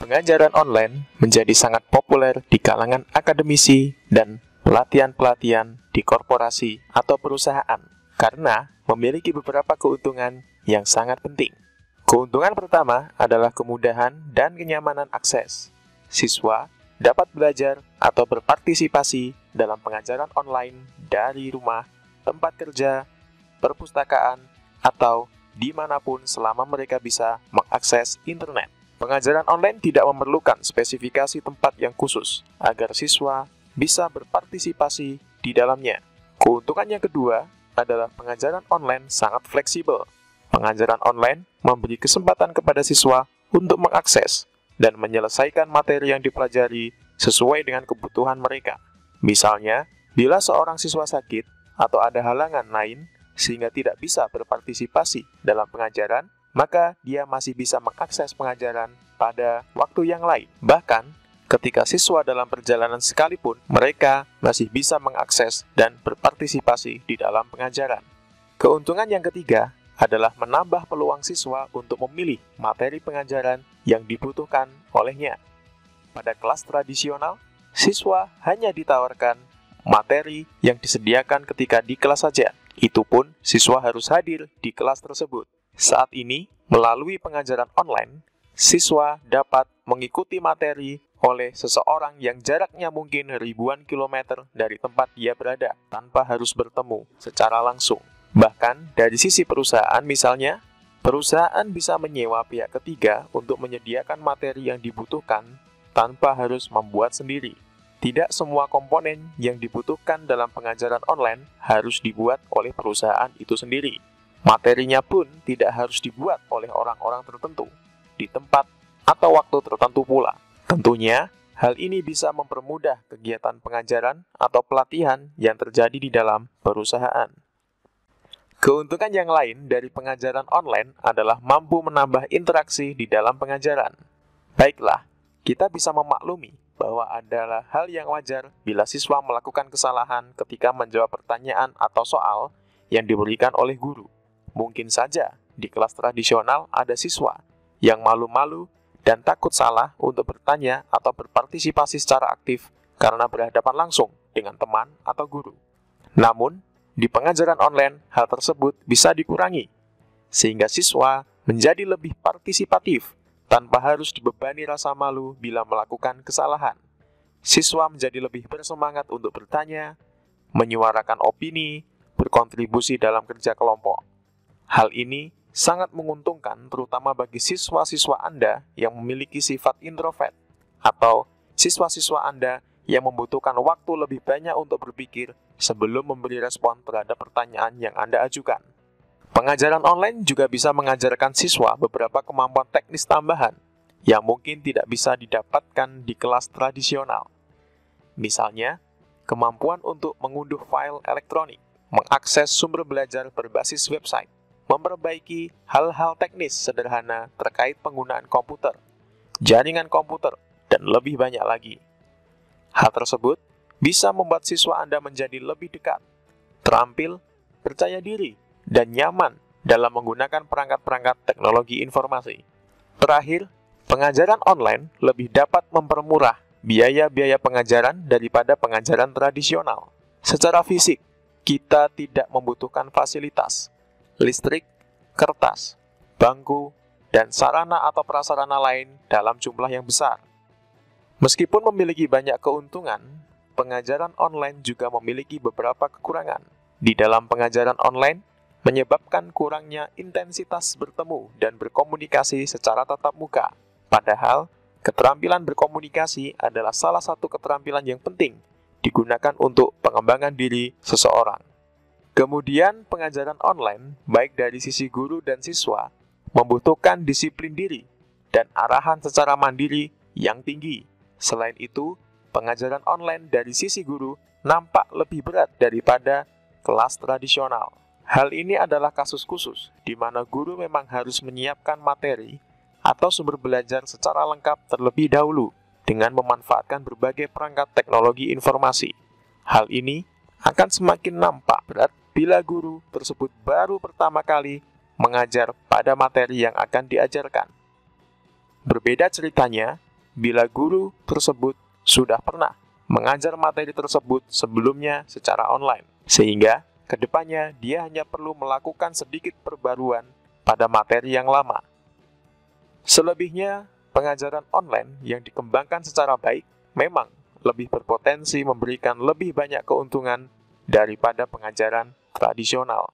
Pengajaran online menjadi sangat populer di kalangan akademisi dan pelatihan-pelatihan di korporasi atau perusahaan karena memiliki beberapa keuntungan yang sangat penting. Keuntungan pertama adalah kemudahan dan kenyamanan akses. Siswa dapat belajar atau berpartisipasi dalam pengajaran online dari rumah, tempat kerja, perpustakaan, atau dimanapun selama mereka bisa mengakses internet. Pengajaran online tidak memerlukan spesifikasi tempat yang khusus agar siswa bisa berpartisipasi di dalamnya. Keuntungan yang kedua adalah pengajaran online sangat fleksibel. Pengajaran online memberi kesempatan kepada siswa untuk mengakses dan menyelesaikan materi yang dipelajari sesuai dengan kebutuhan mereka. Misalnya, bila seorang siswa sakit atau ada halangan lain sehingga tidak bisa berpartisipasi dalam pengajaran, maka dia masih bisa mengakses pengajaran pada waktu yang lain. Bahkan, ketika siswa dalam perjalanan sekalipun, mereka masih bisa mengakses dan berpartisipasi di dalam pengajaran. Keuntungan yang ketiga adalah menambah peluang siswa untuk memilih materi pengajaran yang dibutuhkan olehnya. Pada kelas tradisional, siswa hanya ditawarkan materi yang disediakan ketika di kelas saja. Itu pun siswa harus hadir di kelas tersebut. Saat ini, melalui pengajaran online, siswa dapat mengikuti materi oleh seseorang yang jaraknya mungkin ribuan kilometer dari tempat dia berada, tanpa harus bertemu secara langsung. Bahkan, dari sisi perusahaan misalnya, perusahaan bisa menyewa pihak ketiga untuk menyediakan materi yang dibutuhkan tanpa harus membuat sendiri. Tidak semua komponen yang dibutuhkan dalam pengajaran online harus dibuat oleh perusahaan itu sendiri. Materinya pun tidak harus dibuat oleh orang-orang tertentu, di tempat atau waktu tertentu pula. Tentunya, hal ini bisa mempermudah kegiatan pengajaran atau pelatihan yang terjadi di dalam perusahaan. Keuntungan yang lain dari pengajaran online adalah mampu menambah interaksi di dalam pengajaran. Baiklah, kita bisa memaklumi bahwa adalah hal yang wajar bila siswa melakukan kesalahan ketika menjawab pertanyaan atau soal yang diberikan oleh guru. Mungkin saja di kelas tradisional ada siswa yang malu-malu dan takut salah untuk bertanya atau berpartisipasi secara aktif karena berhadapan langsung dengan teman atau guru. Namun, di pengajaran online, hal tersebut bisa dikurangi, sehingga siswa menjadi lebih partisipatif tanpa harus dibebani rasa malu bila melakukan kesalahan. Siswa menjadi lebih bersemangat untuk bertanya, menyuarakan opini, berkontribusi dalam kerja kelompok. Hal ini sangat menguntungkan terutama bagi siswa-siswa Anda yang memiliki sifat introvert atau siswa-siswa Anda yang membutuhkan waktu lebih banyak untuk berpikir sebelum memberi respon terhadap pertanyaan yang Anda ajukan. Pengajaran online juga bisa mengajarkan siswa beberapa kemampuan teknis tambahan yang mungkin tidak bisa didapatkan di kelas tradisional. Misalnya, kemampuan untuk mengunduh file elektronik, mengakses sumber belajar berbasis website, memperbaiki hal-hal teknis sederhana terkait penggunaan komputer, jaringan komputer, dan lebih banyak lagi. Hal tersebut bisa membuat siswa Anda menjadi lebih dekat, terampil, percaya diri, dan nyaman dalam menggunakan perangkat-perangkat teknologi informasi. Terakhir, pengajaran online lebih dapat mempermurah biaya-biaya pengajaran daripada pengajaran tradisional. Secara fisik, kita tidak membutuhkan fasilitas, listrik, kertas, bangku, dan sarana atau prasarana lain dalam jumlah yang besar. Meskipun memiliki banyak keuntungan, pengajaran online juga memiliki beberapa kekurangan. Di dalam pengajaran online, menyebabkan kurangnya intensitas bertemu dan berkomunikasi secara tatap muka. Padahal, keterampilan berkomunikasi adalah salah satu keterampilan yang penting digunakan untuk pengembangan diri seseorang. Kemudian, pengajaran online, baik dari sisi guru dan siswa, membutuhkan disiplin diri dan arahan secara mandiri yang tinggi. Selain itu, pengajaran online dari sisi guru nampak lebih berat daripada kelas tradisional. Hal ini adalah kasus khusus, di mana guru memang harus menyiapkan materi atau sumber belajar secara lengkap terlebih dahulu dengan memanfaatkan berbagai perangkat teknologi informasi. Hal ini akan semakin nampak berat bila guru tersebut baru pertama kali mengajar pada materi yang akan diajarkan. Berbeda ceritanya bila guru tersebut sudah pernah mengajar materi tersebut sebelumnya secara online, sehingga kedepannya dia hanya perlu melakukan sedikit perbaruan pada materi yang lama. Selebihnya, pengajaran online yang dikembangkan secara baik memang lebih berpotensi memberikan lebih banyak keuntungan daripada pengajaran tradisional.